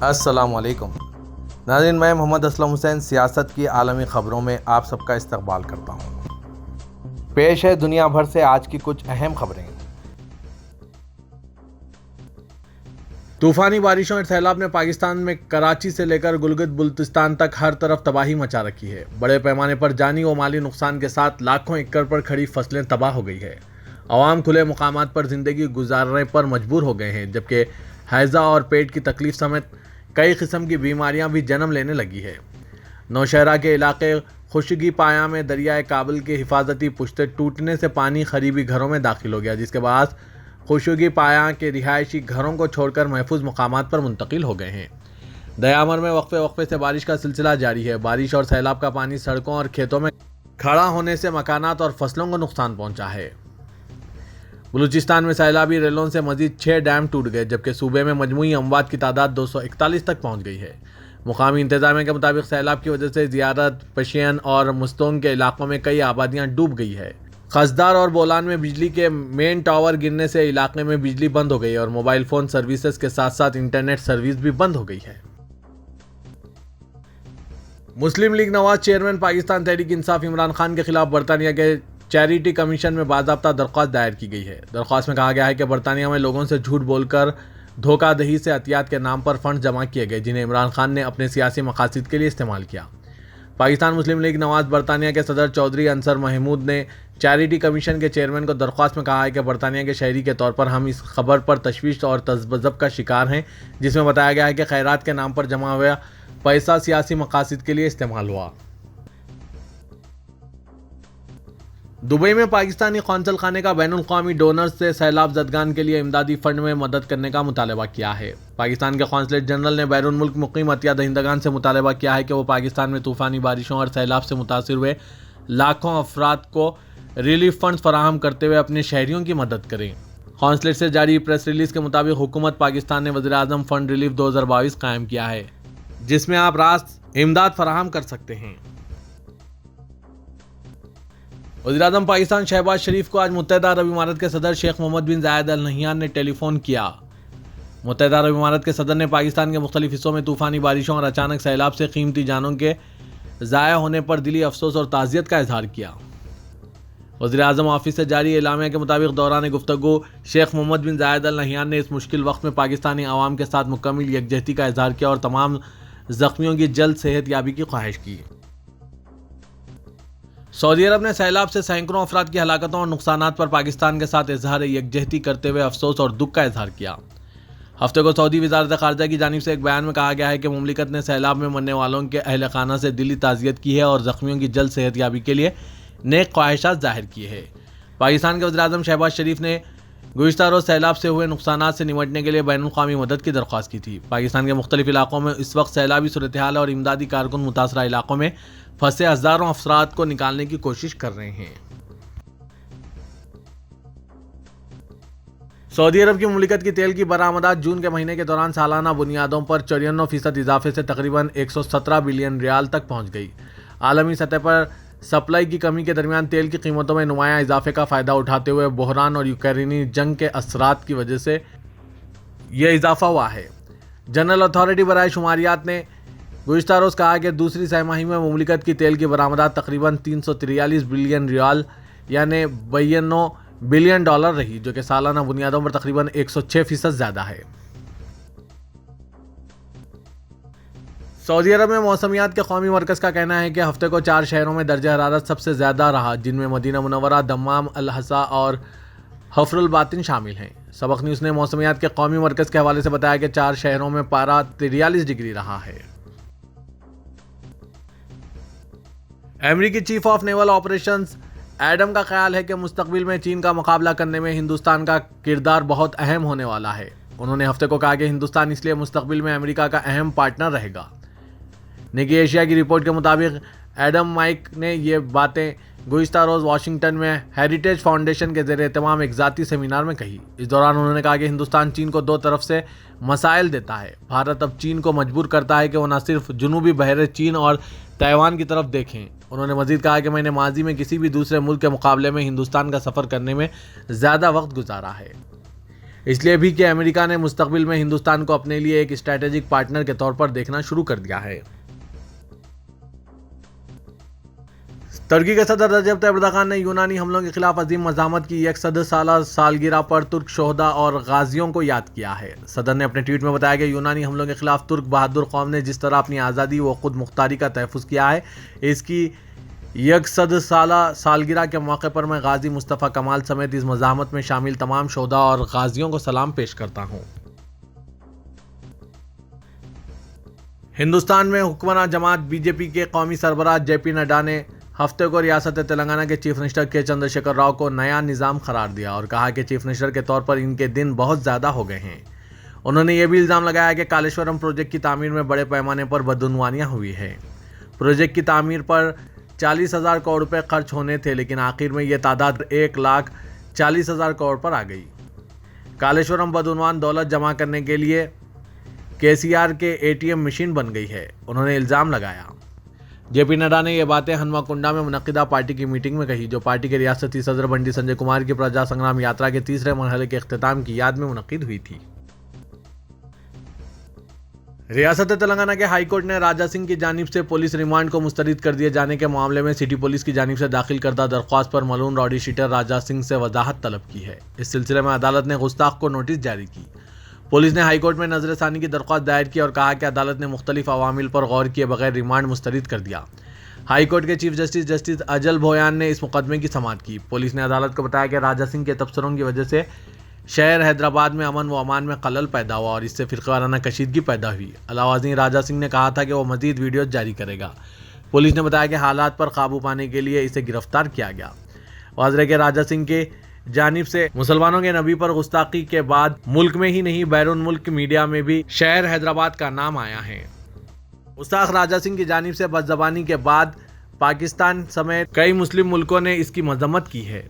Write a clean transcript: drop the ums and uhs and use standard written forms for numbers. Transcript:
السلام علیکم ناظرین، میں محمد اسلم حسین سیاست کی عالمی خبروں میں آپ سب کا استقبال کرتا ہوں۔ پیش ہے دنیا بھر سے آج کی کچھ اہم خبریں۔ طوفانی بارشوں اور سیلاب نے پاکستان میں کراچی سے لے کر گلگت بلتستان تک ہر طرف تباہی مچا رکھی ہے۔ بڑے پیمانے پر جانی و مالی نقصان کے ساتھ لاکھوں ایکڑ پر کھڑی فصلیں تباہ ہو گئی ہے۔ عوام کھلے مقامات پر زندگی گزارنے پر مجبور ہو گئے ہیں، جبکہ ہیضہ اور پیٹ کی تکلیف سمیت کئی قسم کی بیماریاں بھی جنم لینے لگی ہے۔ نوشہرہ کے علاقے خشکی پایہ میں دریائے کابل کی حفاظتی پشتے ٹوٹنے سے پانی قریبی گھروں میں داخل ہو گیا، جس کے باعث خشکی پایہ کے رہائشی گھروں کو چھوڑ کر محفوظ مقامات پر منتقل ہو گئے ہیں۔ دیامر میں وقفے سے بارش کا سلسلہ جاری ہے۔ بارش اور سیلاب کا پانی سڑکوں اور کھیتوں میں کھڑا ہونے سے مکانات اور فصلوں کو نقصان پہنچا ہے۔ بلوچستان میں سیلابی ریلوں سے مزید 6 ڈیم ٹوٹ گئے، جبکہ صوبے میں مجموعی اموات کی تعداد 241 تک پہنچ گئی ہے۔ مقامی انتظامیہ کے مطابق سیلاب کی وجہ سے زیارت، پشین اور مستونگ کے علاقوں میں کئی آبادیاں ڈوب گئی ہے۔ قصدار اور بولان میں بجلی کے مین ٹاور گرنے سے علاقے میں بجلی بند ہو گئی اور موبائل فون سروسز کے ساتھ ساتھ انٹرنیٹ سروس بھی بند ہو گئی ہے۔ مسلم لیگ نواز چیئرمین پاکستان تحریک انصاف عمران خان کے خلاف برطانیہ کے چیریٹی کمیشن میں باضابطہ درخواست دائر کی گئی ہے۔ درخواست میں کہا گیا ہے کہ برطانیہ میں لوگوں سے جھوٹ بول کر دھوکہ دہی سے عطیات کے نام پر فنڈ جمع کیے گئے، جنہیں عمران خان نے اپنے سیاسی مقاصد کے لیے استعمال کیا۔ پاکستان مسلم لیگ نواز برطانیہ کے صدر چودھری انصر محمود نے چیریٹی کمیشن کے چیئرمین کو درخواست میں کہا ہے کہ برطانیہ کے شہری کے طور پر ہم اس خبر پر تشویش اور تذبذب کا شکار ہیں، جس میں بتایا گیا ہے کہ خیرات کے نام پر جمع ہوا پیسہ سیاسی مقاصد کے لیے استعمال ہوا۔ دبئی میں پاکستانی قونصل خانے کا بین الاقوامی ڈونرز سے سیلاب زدگان کے لیے امدادی فنڈ میں مدد کرنے کا مطالبہ کیا ہے۔ پاکستان کے قونصلیٹ جنرل نے بیرون ملک مقیم عطیہ دہندگان سے مطالبہ کیا ہے کہ وہ پاکستان میں طوفانی بارشوں اور سیلاب سے متاثر ہوئے لاکھوں افراد کو ریلیف فنڈز فراہم کرتے ہوئے اپنے شہریوں کی مدد کریں۔ قونصلیٹ سے جاری پریس ریلیز کے مطابق حکومت پاکستان نے وزیر اعظم فنڈ ریلیف 2022 قائم کیا ہے، جس میں آپ راست امداد فراہم کر سکتے ہیں۔ وزیراعظم پاکستان شہباز شریف کو آج متحدہ عرب امارات کے صدر شیخ محمد بن زاید ال نہیان نے ٹیلی فون کیا۔ متحدہ عرب امارات کے صدر نے پاکستان کے مختلف حصوں میں طوفانی بارشوں اور اچانک سیلاب سے قیمتی جانوں کے ضائع ہونے پر دلی افسوس اور تعزیت کا اظہار کیا۔ وزیر اعظم آفس سے جاری اعلامیہ کے مطابق دوران گفتگو شیخ محمد بن زاید ال نہیان نے اس مشکل وقت میں پاکستانی عوام کے ساتھ مکمل یکجہتی کا اظہار کیا اور تمام زخمیوں کی جلد صحت یابی کی خواہش کی۔ سعودی عرب نے سیلاب سے سینکڑوں افراد کی ہلاکتوں اور نقصانات پر پاکستان کے ساتھ اظہار یکجہتی کرتے ہوئے افسوس اور دکھ کا اظہار کیا۔ ہفتے کو سعودی وزارت خارجہ کی جانب سے ایک بیان میں کہا گیا ہے کہ مملکت نے سیلاب میں مرنے والوں کے اہل خانہ سے دلی تعزیت کی ہے اور زخمیوں کی جلد صحت یابی کے لیے نیک خواہشات ظاہر کی ہے۔ پاکستان کے وزیر اعظم شہباز شریف نے گزشتہ روز سیلاب سے ہوئے نقصانات سے نمٹنے کے لیے بین الاقوامی مدد کی درخواست کی تھی۔ پاکستان کے مختلف علاقوں میں اس وقت سیلابی صورتحال اور امدادی کارکن متاثرہ علاقوں میں پھنسے ہزاروں افراد کو نکالنے کی کوشش کر رہے ہیں۔ سعودی عرب کی مملکت کی تیل کی برآمدات جون کے مہینے کے دوران سالانہ بنیادوں پر 54% اضافے سے تقریباً 117 بلین ریال تک پہنچ گئی۔ عالمی سطح پر سپلائی کی کمی کے درمیان تیل کی قیمتوں میں نمایاں اضافے کا فائدہ اٹھاتے ہوئے بحران اور یوکرینی جنگ کے اثرات کی وجہ سے یہ اضافہ ہوا ہے۔ جنرل اتھارٹی برائے شماریات نے گزشتہ روز کہا کہ دوسری سہ ماہی میں مملکت کی تیل کی برآمدات تقریباً 343 بلین ریال یعنی 92 بلین ڈالر رہی، جو کہ سالانہ بنیادوں پر تقریباً 106% زیادہ ہے۔ سعودی عرب میں موسمیات کے قومی مرکز کا کہنا ہے کہ ہفتے کو 4 شہروں میں درجہ حرارت سب سے زیادہ رہا، جن میں مدینہ منورہ، دمام، الحسا اور حفر الباطن شامل ہیں۔ سبق نیوز نے موسمیات کے قومی مرکز کے حوالے سے بتایا کہ 4 شہروں میں پارہ 43 ڈگری رہا ہے۔ امریکی chief of naval operations Adam کا خیال ہے کہ مستقبل میں چین کا مقابلہ کرنے میں ہندوستان کا کردار بہت اہم ہونے والا ہے۔ انہوں نے ہفتے کو کہا کہ ہندوستان اس لیے مستقبل میں امریکہ کا اہم پارٹنر رہے گا۔ نکی ایشیا کی رپورٹ کے مطابق ایڈم مائک نے یہ باتیں گزشتہ روز واشنگٹن میں ہیریٹیج فاؤنڈیشن کے زیر اہتمام ایک ذاتی سیمینار میں کہی۔ اس دوران انہوں نے کہا کہ ہندوستان چین کو 2 طرف سے مسائل دیتا ہے۔ بھارت اب چین کو مجبور کرتا ہے کہ وہ نہ صرف جنوبی بحر چین اور تائیوان کی طرف دیکھیں۔ انہوں نے مزید کہا کہ میں نے ماضی میں کسی بھی دوسرے ملک کے مقابلے میں ہندوستان کا سفر کرنے میں زیادہ وقت گزارا ہے۔ اس لیے بھی کہ امریکہ نے مستقبل میں ہندوستان کو اپنے لیے ایک اسٹریٹجک پارٹنر کے طور پر دیکھنا شروع کر دیا ہے۔ ترکی کے صدر رجب طیب اردوغان نے یونانی حملوں کے خلاف عظیم مزاحمت کی 100 سالہ سالگرہ پر ترک شہداء اور غازیوں کو یاد کیا ہے۔ صدر نے اپنے ٹویٹ میں بتایا کہ یونانی حملوں کے خلاف ترک بہادر قوم نے جس طرح اپنی آزادی و خود مختاری کا تحفظ کیا ہے، اس کی 100 سالہ سالگرہ کے موقع پر میں غازی مصطفیٰ کمال سمیت اس مزاحمت میں شامل تمام شہداء اور غازیوں کو سلام پیش کرتا ہوں۔ ہندوستان میں حکمراں جماعت بی جے پی کے قومی سربراہ جے پی نڈا نے ہفتے کو ریاست تلنگانہ کے چیف منسٹر کے چندر شیکھر راؤ کو نیا نظام قرار دیا اور کہا کہ چیف منسٹر کے طور پر ان کے دن بہت زیادہ ہو گئے ہیں۔ انہوں نے یہ بھی الزام لگایا کہ کالیشورم پروجیکٹ کی تعمیر میں بڑے پیمانے پر بدعنوانیاں ہوئی ہیں۔ پروجیکٹ کی تعمیر پر 40,000 کروڑ روپے خرچ ہونے تھے، لیکن آخر میں یہ تعداد 1,40,000 کروڑ پر آ گئی۔ کالیشورم بدعنوان دولت جمع کرنے کے لیے KCR کے ATM مشین بن گئی ہے، انہوں نے الزام لگایا۔ جے پی نڈا نے یہ باتیں ہنما کنڈا میں منعقدہ پارٹی کی میٹنگ میں کہی، جو پارٹی کے ریاستی صدر بنڈی سنجے کمار کی پرجا سنگرام یاترا کے تیسرے مرحلے کے اختتام کی یاد میں منعقد ہوئی تھی۔ ریاست تلنگانہ کے ہائی کورٹ نے راجہ سنگھ کی جانب سے پولیس ریمانڈ کو مسترد کر دیے جانے کے معاملے میں سٹی پولیس کی جانب سے داخل کردہ درخواست پر ملون راؤڈی شیٹر راجہ سنگھ سے وضاحت طلب کی ہے۔ اس سلسلے میں عدالت نے گستاخ کو نوٹس جاری کی۔ پولیس نے ہائی کورٹ میں نظر ثانی کی درخواست دائر کی اور کہا کہ عدالت نے مختلف عوامل پر غور کیے بغیر ریمانڈ مسترد کر دیا۔ ہائی کورٹ کے چیف جسٹس اجل بھویان نے اس مقدمے کی سماعت کی۔ پولیس نے عدالت کو بتایا کہ راجہ سنگھ کے تبصروں کی وجہ سے شہر حیدرآباد میں امن و امان میں خلل پیدا ہوا اور اس سے فرقہ وارانہ کشیدگی پیدا ہوئی۔ علاوہ ازیں راجہ سنگھ نے کہا تھا کہ وہ مزید ویڈیوز جاری کرے گا۔ پولیس نے بتایا کہ حالات پر قابو پانے کے لیے اسے گرفتار کیا گیا۔ واضح ہے کہ راجہ سنگھ کے جانب سے مسلمانوں کے نبی پر گستاخی کے بعد ملک میں ہی نہیں بیرون ملک میڈیا میں بھی شہر حیدرآباد کا نام آیا ہے۔ گستاخ راجہ سنگھ کی جانب سے بد زبانی کے بعد پاکستان سمیت کئی مسلم ملکوں نے اس کی مذمت کی ہے۔